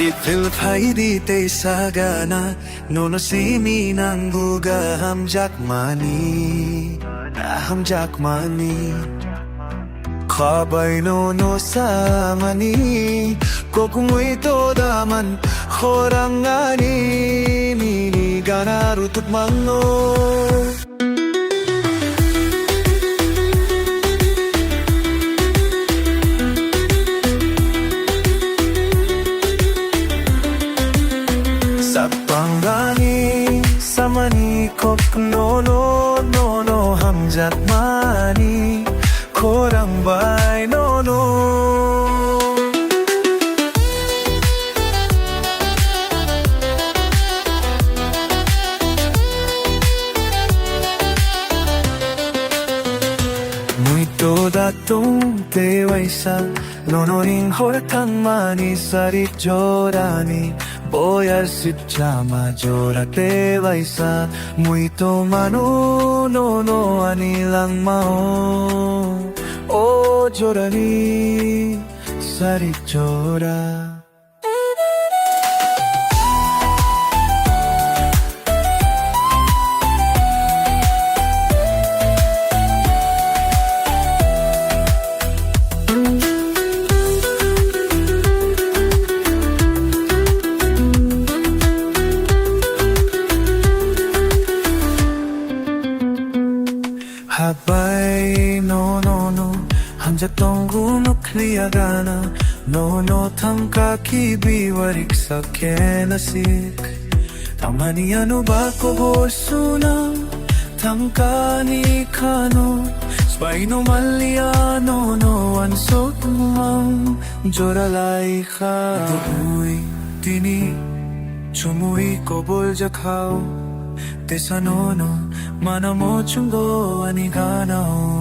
Kiphil Phaidi te sagana nono simi nang buga ham jakmani khabay nono samani kokungui to daman khorang ani mini ganaru tutmango Sapangani samani kok no ham jakmani khorang bai no Muito datong te waisa no ring horatang mani sarit jorani Boyar sit chama jora te vaisa muito mano no anilang mao o jorani sari jora Habay no Hamjatong gumukliagana No tangka kibiwarik sa kenasik Tamani ano ba ko bosuna Tangka ni kano Spay no maliano no ansot mang Joralay ka Tubuy tini Chumuy ko boljakhaw Tesanono Manamo chunggo aniganaw